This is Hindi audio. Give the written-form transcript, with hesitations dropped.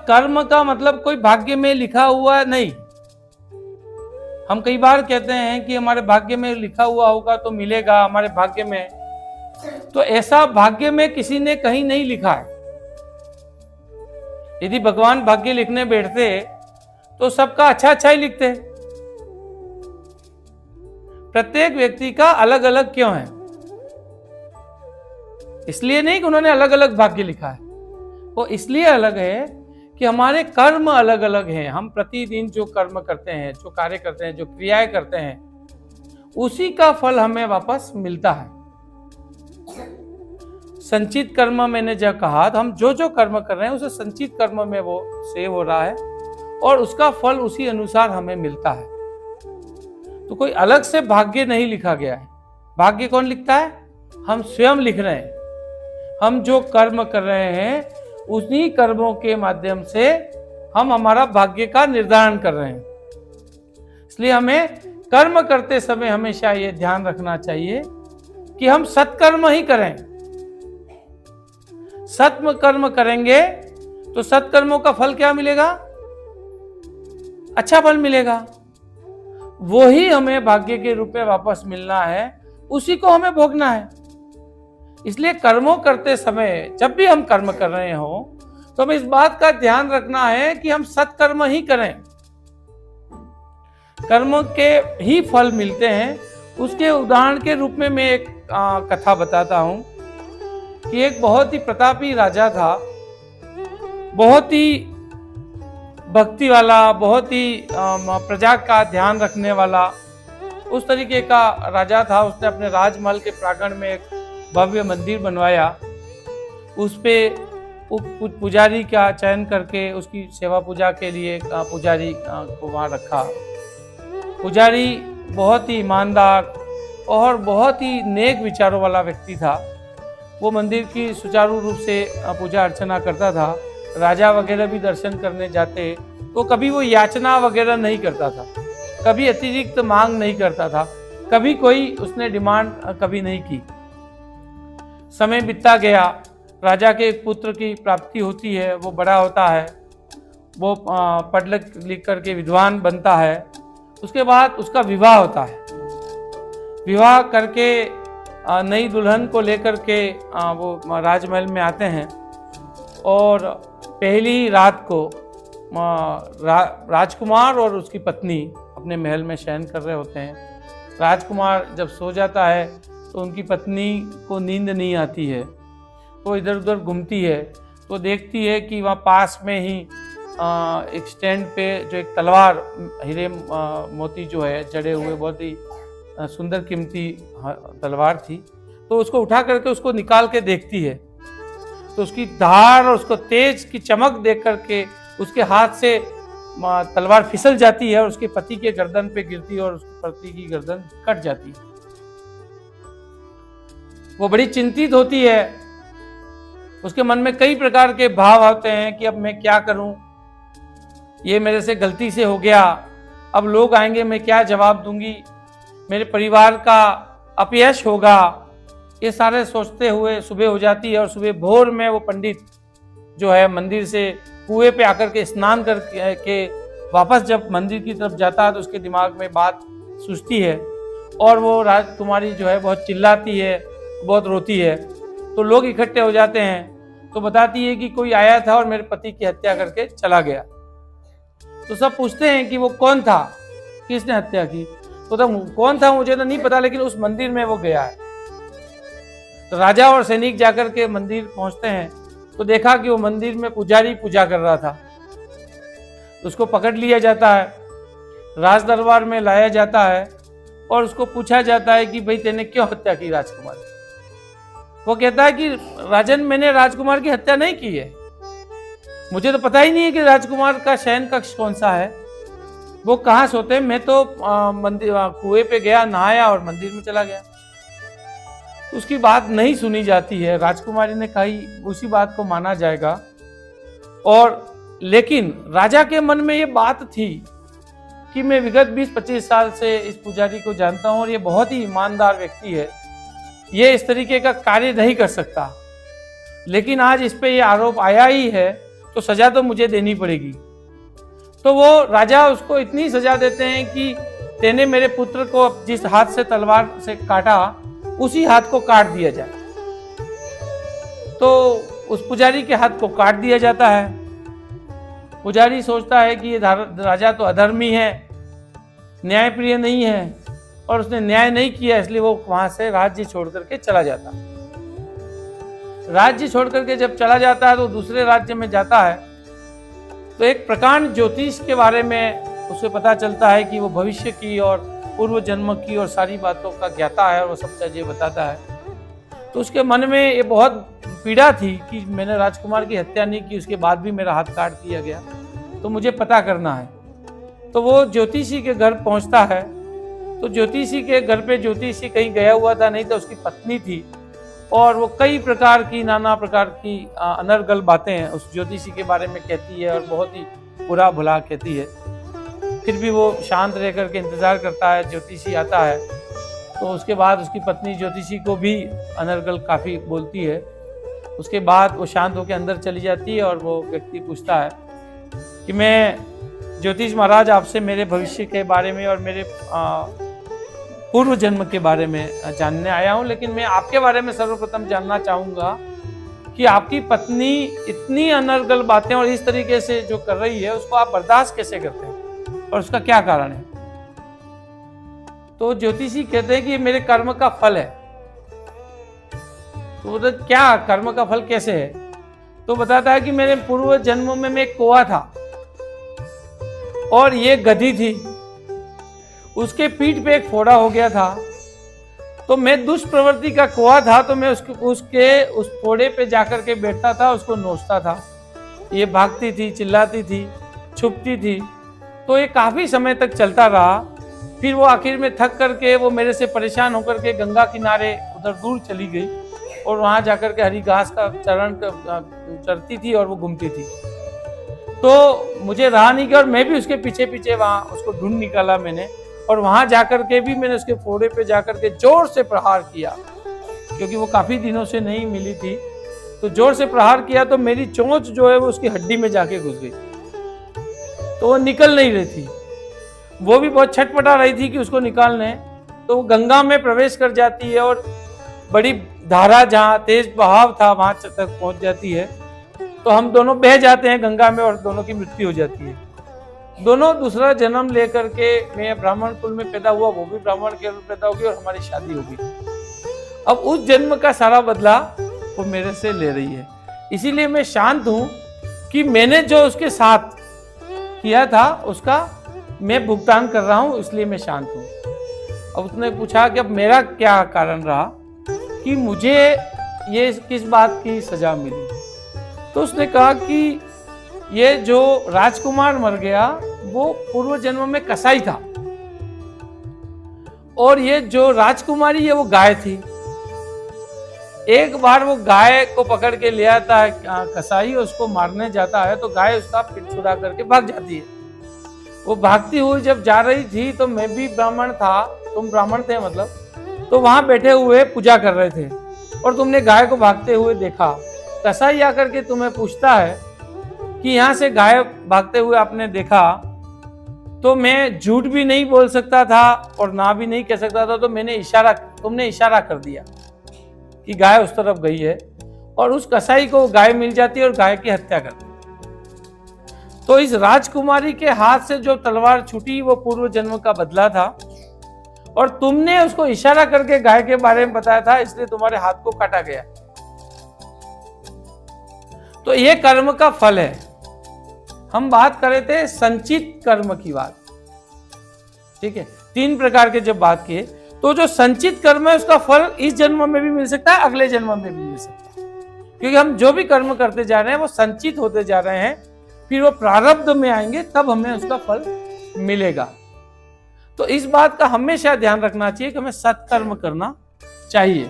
कर्म का मतलब कोई भाग्य में लिखा हुआ नहीं। हम कई बार कहते हैं कि हमारे भाग्य में लिखा हुआ होगा तो मिलेगा हमारे भाग्य में, तो ऐसा भाग्य में किसी ने कहीं नहीं लिखा है। यदि भगवान भाग्य लिखने बैठते तो सबका अच्छा अच्छा ही लिखते। प्रत्येक व्यक्ति का अलग अलग क्यों है? इसलिए नहीं कि उन्होंने अलग अलग भाग्य लिखा है, वो इसलिए अलग है कि हमारे कर्म अलग अलग हैं। हम प्रतिदिन जो कर्म करते हैं, जो कार्य करते हैं, जो क्रियाएं करते हैं, उसी का फल हमें वापस मिलता है। संचित कर्म मैंने जब कहा, तो हम जो जो कर्म कर रहे हैं उसे संचित कर्म में वो सेव हो रहा है और उसका फल उसी अनुसार हमें मिलता है। तो कोई अलग से भाग्य नहीं लिखा गया है। भाग्य कौन लिखता है? हम स्वयं लिख रहे हैं। हम जो कर्म कर रहे हैं उन्हीं कर्मों के माध्यम से हम हमारा भाग्य का निर्धारण कर रहे हैं। इसलिए हमें कर्म करते समय हमेशा ये ध्यान रखना चाहिए कि हम सत्कर्म ही करें। सत्म कर्म करेंगे तो सत्कर्मों का फल क्या मिलेगा? अच्छा फल मिलेगा। वो ही हमें भाग्य के रूप में वापस मिलना है, उसी को हमें भोगना है। इसलिए कर्मों करते समय जब भी हम कर्म कर रहे हो तो हमें इस बात का ध्यान रखना है कि हम सत्कर्म ही करें। कर्म के ही फल मिलते हैं। उसके उदाहरण के रूप में मैं एक कथा बताता हूं कि एक बहुत ही प्रतापी राजा था, बहुत ही भक्ति वाला, बहुत ही प्रजा का ध्यान रखने वाला, उस तरीके का राजा था। उसने अपने राजमहल के प्रांगण में एक भव्य मंदिर बनवाया। उस पे पुजारी का चयन करके उसकी सेवा पूजा के लिए पुजारी को वहाँ रखा। पुजारी बहुत ही ईमानदार और बहुत ही नेक विचारों वाला व्यक्ति था। वो मंदिर की सुचारू रूप से पूजा अर्चना करता था। राजा वगैरह भी दर्शन करने जाते तो कभी वो याचना वगैरह नहीं करता था, कभी अतिरिक्त मांग नहीं करता था, कभी कोई उसने डिमांड कभी नहीं की। समय बीतता गया, राजा के एक पुत्र की प्राप्ति होती है, वो बड़ा होता है, वो पढ़ लिख करके विद्वान बनता है। उसके बाद उसका विवाह होता है। विवाह करके नई दुल्हन को लेकर के वो राजमहल में आते हैं और पहली रात को राजकुमार और उसकी पत्नी अपने महल में शयन कर रहे होते हैं। राजकुमार जब सो जाता है तो उनकी पत्नी को नींद नहीं आती है, तो इधर उधर घूमती है, तो देखती है कि वहाँ पास में ही एक स्टैंड पे जो एक तलवार हीरे मोती जो है जड़े हुए, बहुत ही सुंदर कीमती तलवार थी। तो उसको उठा करके उसको निकाल के देखती है, तो उसकी धार और उसको तेज की चमक देख करके उसके हाथ से तलवार फिसल जाती है और उसके पति के गर्दन पे गिरती है और उसके पति की गर्दन कट जाती है। वो बड़ी चिंतित होती है। उसके मन में कई प्रकार के भाव आते हैं कि अब मैं क्या करूं, ये मेरे से गलती से हो गया, अब लोग आएंगे मैं क्या जवाब दूंगी, मेरे परिवार का अपयश होगा, ये सारे सोचते हुए सुबह हो जाती है। और सुबह भोर में वो पंडित जो है मंदिर से कुएं पे आकर के स्नान करके वापस जब मंदिर की तरफ जाता है तो उसके दिमाग में बात सूझती है और वो राजकुमारी जो है बहुत चिल्लाती है, बहुत रोती है। तो लोग इकट्ठे हो जाते हैं, तो बताती है कि कोई आया था और मेरे पति की हत्या करके चला गया। तो सब पूछते हैं कि वो कौन था, किसने हत्या की। तो कौन था मुझे तो नहीं पता, लेकिन उस मंदिर में वो गया है। तो राजा और सैनिक जाकर के मंदिर पहुंचते हैं तो देखा कि वो मंदिर में पुजारी पूजा कर रहा था। तो उसको पकड़ लिया जाता है, राज दरबार में लाया जाता है और उसको पूछा जाता है कि भाई तेने क्यों हत्या की राजकुमार। वो कहता है कि राजन, मैंने राजकुमार की हत्या नहीं की है, मुझे तो पता ही नहीं है कि राजकुमार का शयन कक्ष कौन सा है, वो कहाँ सोते हैं। मैं तो मंदिर कुएं पे गया, नहाया और मंदिर में चला गया। उसकी बात नहीं सुनी जाती है। राजकुमारी ने कही उसी बात को माना जाएगा। और लेकिन राजा के मन में ये बात थी कि मैं विगत 20-25 साल से इस पुजारी को जानता हूं और ये बहुत ही ईमानदार व्यक्ति है, ये इस तरीके का कार्य नहीं कर सकता। लेकिन आज इस पे ये आरोप आया ही है तो सजा तो मुझे देनी पड़ेगी। तो वो राजा उसको इतनी सजा देते हैं कि तेने मेरे पुत्र को जिस हाथ से तलवार से काटा उसी हाथ को काट दिया जाए। तो उस पुजारी के हाथ को काट दिया जाता है। पुजारी सोचता है कि ये राजा तो अधर्मी है, न्यायप्रिय नहीं है और उसने न्याय नहीं किया, इसलिए वो वहां से राज्य छोड़ करके चला जाता है। राज्य छोड़ करके जब चला जाता है तो दूसरे राज्य में जाता है, तो एक प्रकांड ज्योतिष के बारे में उसे पता चलता है कि वो भविष्य की और पूर्व जन्म की और सारी बातों का ज्ञाता है और वो सब चीजें बताता है। तो उसके मन में ये बहुत पीड़ा थी कि मैंने राजकुमार की हत्या नहीं की, उसके बाद भी मेरा हाथ काट दिया गया, तो मुझे पता करना है। तो वो ज्योतिषी के घर पहुंचता है। तो ज्योतिषी के घर पे ज्योतिषी कहीं गया हुआ था, नहीं तो उसकी पत्नी थी, और वो कई प्रकार की नाना प्रकार की अनर्गल बातें उस ज्योतिषी के बारे में कहती है और बहुत ही बुरा भला कहती है। फिर भी वो शांत रह करके इंतजार करता है, ज्योतिषी आता है। तो उसके बाद उसकी पत्नी ज्योतिषी को भी अनर्गल काफ़ी बोलती है। उसके बाद वो शांत होकर अंदर चली जाती है और वो व्यक्ति पूछता है कि मैं ज्योतिष महाराज आपसे मेरे भविष्य के बारे में और मेरे पूर्व जन्म के बारे में जानने आया हूँ, लेकिन मैं आपके बारे में सर्वप्रथम जानना चाहूँगा कि आपकी पत्नी इतनी अनर्गल बातें और इस तरीके से जो कर रही है उसको आप बर्दाश्त कैसे करते हैं और उसका क्या कारण है। तो ज्योतिषी कहते हैं कि मेरे कर्म का फल है। तो क्या कर्म का फल कैसे है? तो बताता है कि मेरे पूर्व जन्म में मैं एक कौवा था और ये गधी थी, उसके पीठ पे एक फोड़ा हो गया था। तो मैं दुष्प्रवृत्ति का कौवा था, तो मैं उसके उस फोड़े पे जाकर के बैठता था, उसको नोचता था। ये भागती थी, चिल्लाती थी, छुपती थी। तो ये काफी समय तक चलता रहा। फिर वो आखिर में थक करके वो मेरे से परेशान होकर के गंगा किनारे उधर दूर चली गई और वहां जाकर के हरी घास का चरती थी और वो घूमती थी। तो मुझे रहा नहीं कि और मैं भी उसके पीछे पीछे वहां उसको ढूंढ निकाला मैंने, और वहां जाकर के भी मैंने उसके फोड़े पे जाकर के जोर से प्रहार किया, क्योंकि वो काफी दिनों से नहीं मिली थी। तो जोर से प्रहार किया तो मेरी चोंच जो है वो उसकी हड्डी में जाके घुस गई, तो वो निकल नहीं रही थी। वो भी बहुत छटपटा रही थी कि उसको निकालने। तो वो गंगा में प्रवेश कर जाती है और बड़ी धारा, जहाँ तेज बहाव था वहां तक पहुंच जाती है। तो हम दोनों बह जाते हैं गंगा में और दोनों की मृत्यु हो जाती है। दोनों दूसरा जन्म लेकर के, मैं ब्राह्मण कुल में पैदा हुआ, वो भी ब्राह्मण के रूप में पैदा होगी और हमारी शादी होगी। अब उस जन्म का सारा बदला वो मेरे से ले रही है। इसीलिए मैं शांत हूं कि मैंने जो उसके साथ किया था उसका मैं भुगतान कर रहा हूं, इसलिए मैं शांत हूं। अब उसने पूछा कि अब मेरा क्या कारण रहा कि मुझे ये किस बात की सजा मिली। तो उसने कहा कि ये जो राजकुमार मर गया वो पूर्व जन्म में कसाई था, और ये जो राजकुमारी है वो गाय थी। एक बार वो गाय को पकड़ के ले आता है कसाई, उसको मारने जाता है तो गाय उसका पीठ छुड़ा करके भाग जाती है। वो भागती हुई जब जा रही थी तो मैं भी ब्राह्मण था, तुम ब्राह्मण थे मतलब, तो वहां बैठे हुए पूजा कर रहे थे और तुमने गाय को भागते हुए देखा। कसाई आकर के तुम्हें पूछता है कि यहाँ से गाय भागते हुए आपने देखा, तो मैं झूठ भी नहीं बोल सकता था और ना भी नहीं कह सकता था। तो तुमने इशारा कर दिया कि गाय उस तरफ गई है, और उस कसाई को गाय मिल जाती है और गाय की हत्या कर दी। तो इस राजकुमारी के हाथ से जो तलवार छूटी वो पूर्व जन्म का बदला था, और तुमने उसको इशारा करके गाय के बारे में बताया था, इसलिए तुम्हारे हाथ को काटा गया। तो ये कर्म का फल है। हम बात कर रहे थे संचित कर्म की बात, ठीक है। 3 प्रकार के जब बात किए, तो जो संचित कर्म है उसका फल इस जन्म में भी मिल सकता है, अगले जन्म में भी मिल सकता है, क्योंकि हम जो भी कर्म करते जा रहे हैं वो संचित होते जा रहे हैं। फिर वो प्रारब्ध में आएंगे तब हमें उसका फल मिलेगा। तो इस बात का हमेशा ध्यान रखना चाहिए कि हमें सत्कर्म करना चाहिए।